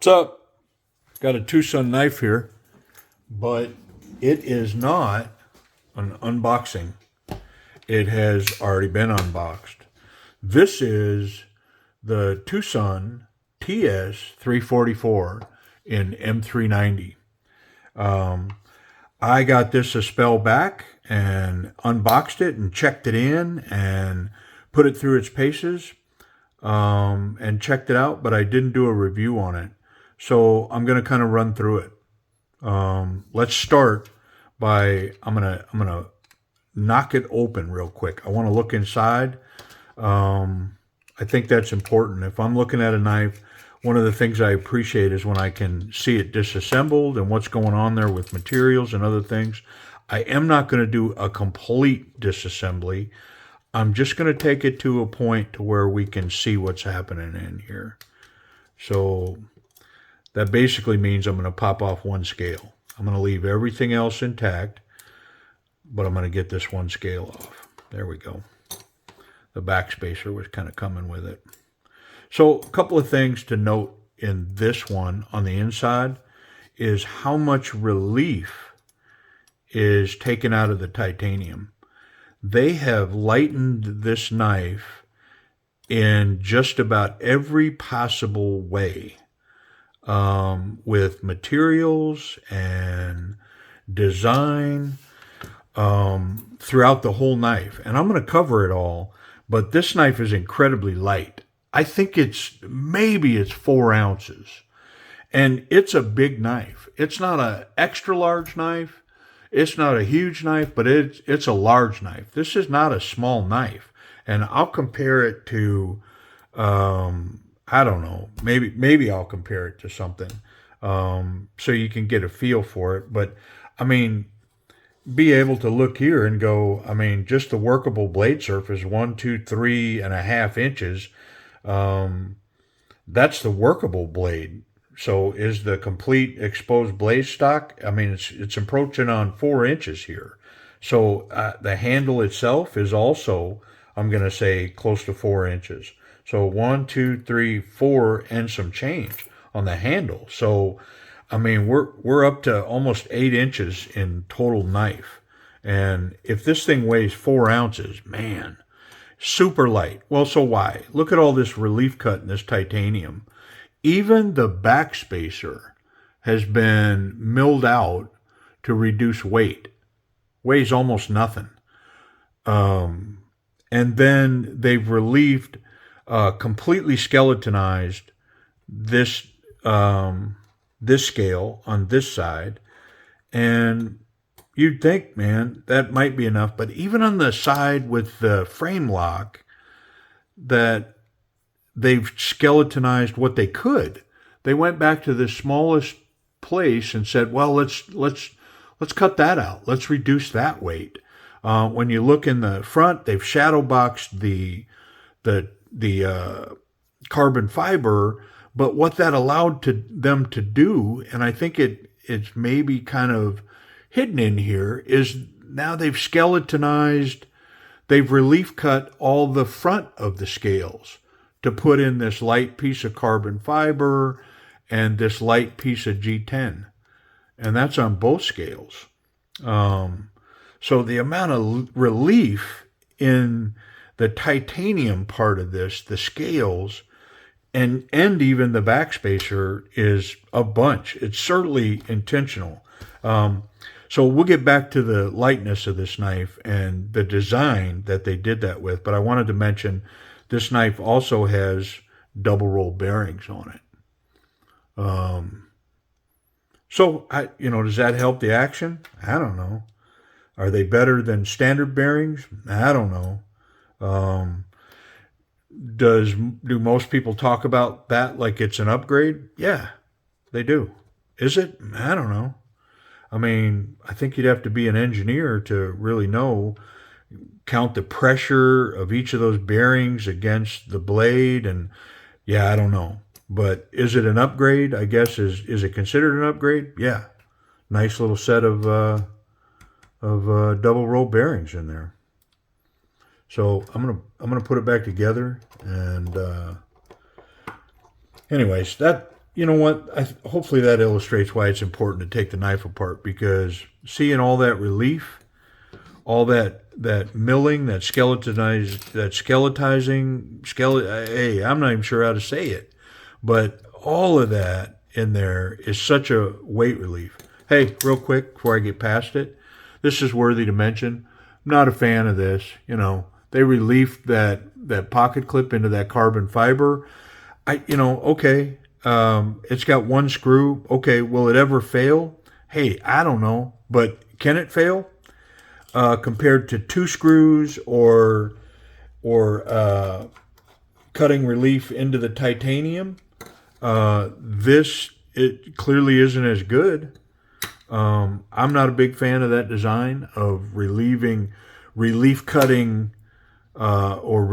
up? Got a TWOSUN knife here, but it is not an unboxing. It has already been unboxed. This is the TWOSUN TS344 in M390. I got this a spell back and unboxed it and checked it in and put it through its paces and checked it out, but I didn't do a review on it. So I'm going to kind of run through it. Let's start by, I'm gonna knock it open real quick. I want to look inside. I think that's important. If I'm looking at a knife, one of the things I appreciate is when I can see it disassembled and what's going on there with materials and other things. I am not going to do a complete disassembly. I'm just going to take it to a point to where we can see what's happening in here. So that basically means I'm going to pop off one scale. I'm going to leave everything else intact, but I'm going to get this one scale off. There we go. The backspacer was kind of coming with it. So a couple of things to note in this one on the inside is how much relief is taken out of the titanium. They have lightened this knife in just about every possible way, with materials and design throughout the whole knife. And I'm going to cover it all, but this knife is incredibly light. I think maybe it's 4 ounces, and it's a big knife. It's not an extra large knife. It's not a huge knife, but it's a large knife. This is not a small knife. And I'll compare it to, I don't know, maybe I'll compare it to something so you can get a feel for it. But, I mean, be able to look here and go, I mean, just the workable blade surface, 1, 2, 3.5 inches. That's the workable blade. So is the complete exposed blade stock? I mean, it's approaching on 4 inches here. So the handle itself is also, I'm going to say, close to 4 inches. So 1, 2, 3, 4, and some change on the handle. So, I mean, we're up to almost 8 inches in total knife. And if this thing weighs 4 ounces, man, super light. Well, so why? Look at all this relief cut in this titanium. Even the backspacer has been milled out to reduce weight. Weighs almost nothing. And then they've relieved, completely skeletonized this this scale on this side. And you'd think, man, that might be enough. But even on the side with the frame lock, that they've skeletonized what they could. They went back to the smallest place and said, well, let's cut that out. Let's reduce that weight. When you look in the front, they've shadow boxed the carbon fiber, but what that allowed them to do, and I think it's maybe kind of hidden in here, is now they've skeletonized, they've relief cut all the front of the scales to put in this light piece of carbon fiber and this light piece of G-10. And that's on both scales. So the amount of relief in the titanium part of this, the scales, and even the backspacer is a bunch. It's certainly intentional. So we'll get back to the lightness of this knife and the design that they did that with. But I wanted to mention this knife also has double roll bearings on it. So, does that help the action? I don't know. Are they better than standard bearings? I don't know. Do most people talk about that like it's an upgrade? Yeah, they do. Is it? I don't know. I mean, I think you'd have to be an engineer to really know, count the pressure of each of those bearings against the blade, and yeah, I don't know. But is it an upgrade? I guess is it considered an upgrade? Yeah, nice little set of double roll bearings in there. So I'm gonna put it back together, and anyways, that you know what? Hopefully that illustrates why it's important to take the knife apart, because seeing all that relief, all that milling, that hey, I'm not even sure how to say it, but all of that in there is such a weight relief. Hey, real quick before I get past it, this is worthy to mention. I'm not a fan of this. You know, they reliefed that pocket clip into that carbon fiber. Okay, it's got one screw. Okay, will it ever fail? Hey, I don't know, but can it fail? Compared to two screws or cutting relief into the titanium, this it clearly isn't as good. I'm not a big fan of that design of relief cutting or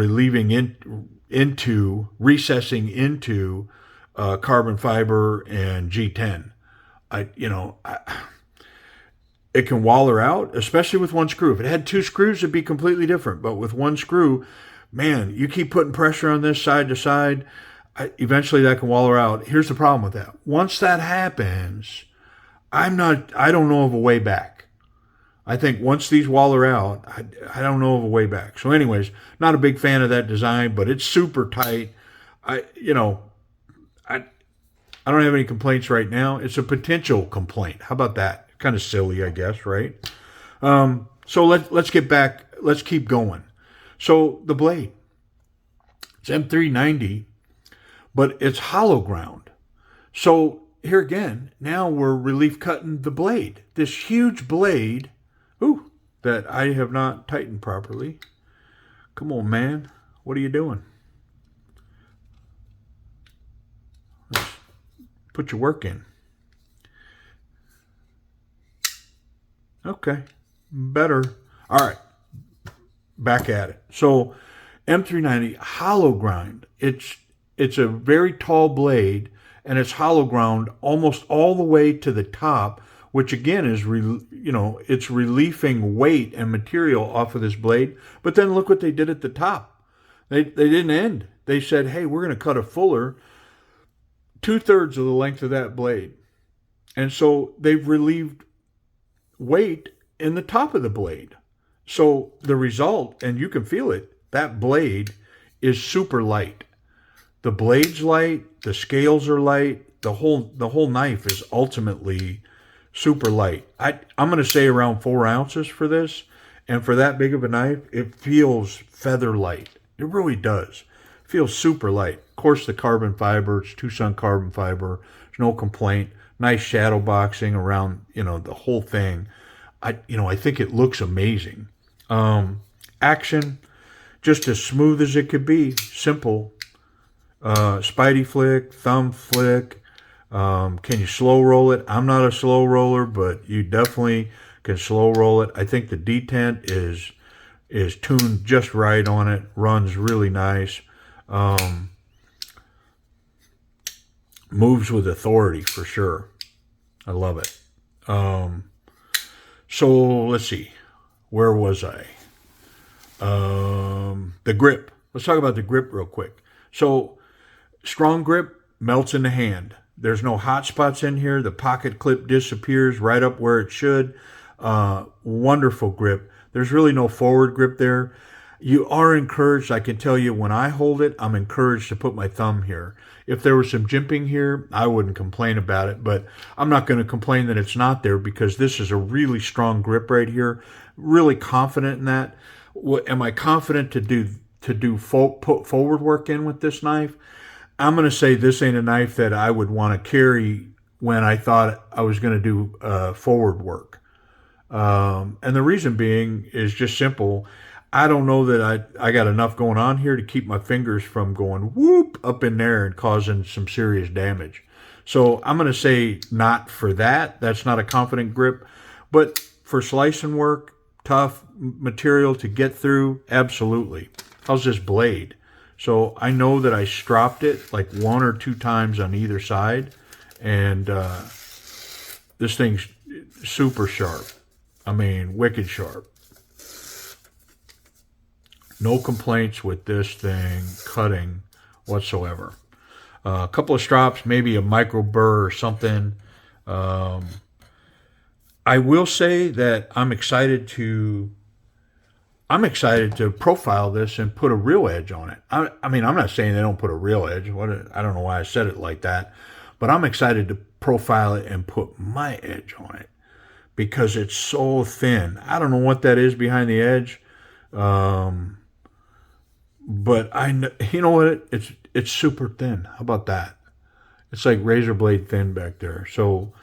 recessing into carbon fiber and G10. It can waller out, especially with one screw. If it had two screws, it'd be completely different. But with one screw, man, you keep putting pressure on this side to side, eventually that can waller out. Here's the problem with that. Once that happens, I don't know of a way back. I think once these waller out, I don't know of a way back. So anyways, not a big fan of that design, but it's super tight. I don't have any complaints right now. It's a potential complaint. How about that? Kind of silly, I guess, right? So let's get back. Let's keep going. So the blade, it's M390, but it's hollow ground. So here again, now we're relief cutting the blade. This huge blade, that I have not tightened properly. Come on, man. What are you doing? Let's put your work in. Okay, better. All right, back at it. So M390 hollow ground. It's a very tall blade, and it's hollow ground almost all the way to the top, which again is it's relieving weight and material off of this blade. But then look what they did at the top. They didn't end. They said, hey, we're going to cut a fuller 2/3 of the length of that blade, and so they've relieved weight in the top of the blade. So the result, and you can feel it, that blade is super light. The blade's light, the scales are light, the whole knife is ultimately super light. I'm going to say around 4 ounces for this, and for that big of a knife, it feels feather light. It really does. It feels super light. Of course, the carbon fiber, it's TWOSUN carbon fiber. There's no complaint. Nice shadow boxing around, the whole thing. I think it looks amazing. Action, just as smooth as it could be. Simple. Spidey flick, thumb flick. Can you slow roll it? I'm not a slow roller, but you definitely can slow roll it. I think the detent is tuned just right on it. Runs really nice. Moves with authority for sure. I love it. So let's see. Where was I? The grip. Let's talk about the grip real quick. So strong grip melts in the hand. There's no hot spots in here. The pocket clip disappears right up where it should. Wonderful grip. There's really no forward grip there. You are encouraged, I can tell you, when I hold it, I'm encouraged to put my thumb here. If there was some jimping here, I wouldn't complain about it, but I'm not going to complain that it's not there because this is a really strong grip right here. Really confident in that. Am I confident to put forward work in with this knife? I'm going to say this ain't a knife that I would want to carry when I thought I was going to do forward work. And the reason being is just simple. I don't know that I got enough going on here to keep my fingers from going whoop up in there and causing some serious damage. So I'm going to say not for that. That's not a confident grip. But for slicing work, tough material to get through, absolutely. How's this blade? So I know that I stropped it like 1 or 2 times on either side. And this thing's super sharp. I mean, wicked sharp. No complaints with this thing cutting whatsoever. A couple of strops, maybe a micro burr or something. I will say that I'm excited to profile this and put a real edge on it. I mean, I'm not saying they don't put a real edge. I don't know why I said it like that, but I'm excited to profile it and put my edge on it because it's so thin. I don't know what that is behind the edge, but I know, you know what? It's super thin. How about that? It's like razor blade thin back there. So,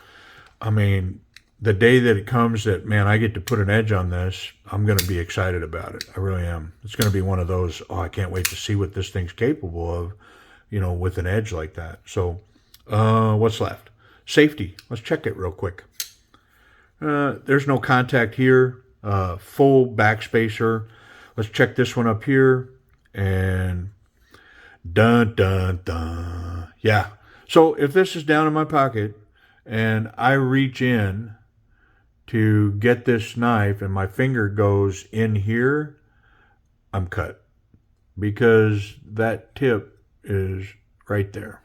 I mean, the day that it comes that, man, I get to put an edge on this, I'm going to be excited about it. I really am. It's going to be one of those, oh, I can't wait to see what this thing's capable of, with an edge like that. So, what's left? Safety. Let's check it real quick. There's no contact here. Full backspacer. Let's check this one up here. And dun, dun, dun. Yeah. So if this is down in my pocket and I reach in to get this knife and my finger goes in here, I'm cut because that tip is right there.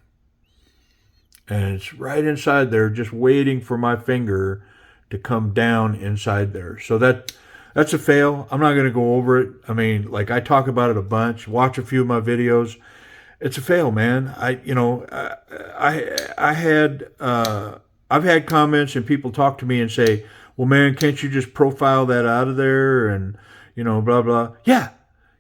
And it's right inside there just waiting for my finger to come down inside there. So that's a fail. I'm not going to go over it. I mean, like I talk about it a bunch. Watch a few of my videos. It's a fail, man. I've had comments and people talk to me and say, "Well, man, can't you just profile that out of there?" And blah blah. Yeah,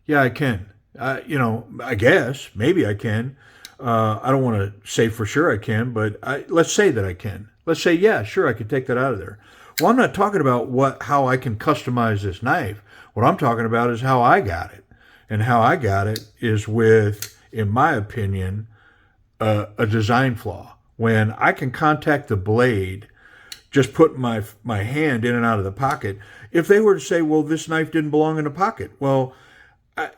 I can. I guess maybe I can. I don't want to say for sure I can, but let's say that I can. Let's say, yeah, sure, I could take that out of there. Well, I'm not talking about how I can customize this knife. What I'm talking about is how I got it. And how I got it is with, in my opinion, a design flaw. When I can contact the blade, just put my hand in and out of the pocket. If they were to say, well, this knife didn't belong in the pocket. Well,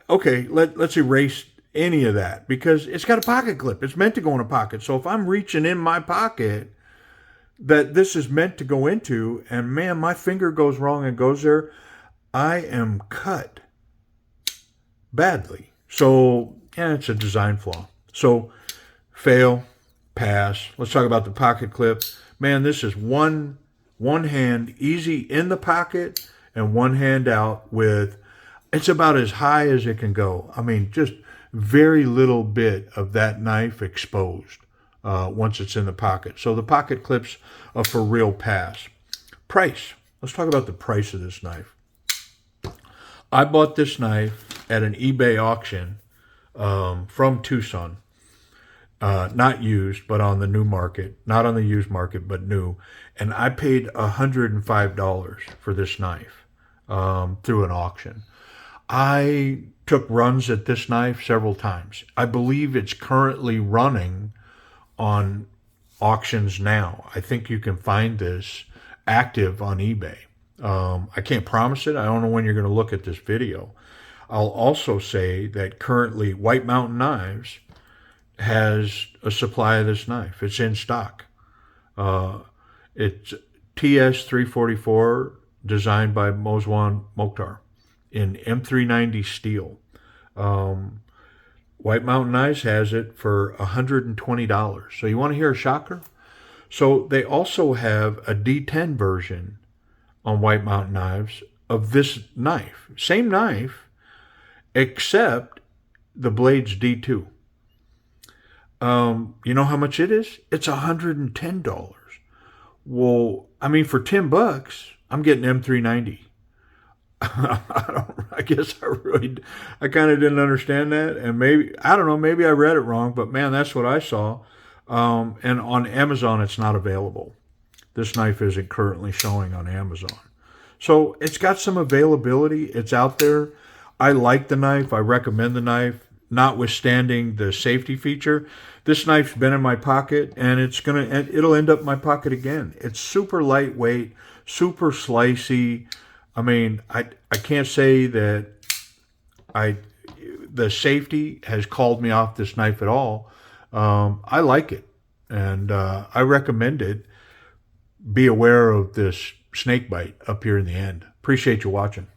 okay, let's erase any of that because it's got a pocket clip. It's meant to go in a pocket. So if I'm reaching in my pocket that this is meant to go into, and man, my finger goes wrong and goes there, I am cut badly. So, yeah, it's a design flaw. So, fail, pass. Let's talk about the pocket clip. Man, this is one hand easy in the pocket and one hand out with, it's about as high as it can go. I mean, just very little bit of that knife exposed once it's in the pocket. So the pocket clips are for real pass. Price. Let's talk about the price of this knife. I bought this knife at an eBay auction from TWOSUN. Not used, but on the new market. Not on the used market, but new. And I paid $105 for this knife through an auction. I took runs at this knife several times. I believe it's currently running on auctions now. I think you can find this active on eBay. I can't promise it. I don't know when you're going to look at this video. I'll also say that currently White Mountain Knives has a supply of this knife. It's in stock. It's TS344 designed by Moswan Mokhtar in M390 steel. White Mountain Knives has it for $120. So you want to hear a shocker? So they also have a D10 version on White Mountain Knives of this knife. Same knife, except the blade's D2. You know how much it is? It's $110. Well, I mean, for $10, I'm getting M390. I guess I kind of didn't understand that, and maybe I don't know, maybe I read it wrong, but man, that's what I saw. And on Amazon, it's not available. This knife isn't currently showing on Amazon, so it's got some availability. It's out there. I like the knife. I recommend the knife, notwithstanding the safety feature. This knife's been in my pocket, and it'll end up in my pocket again. It's super lightweight, super slicey. I mean, I can't say that the safety has called me off this knife at all. I like it, and I recommend it. Be aware of this snake bite up here in the end. Appreciate you watching.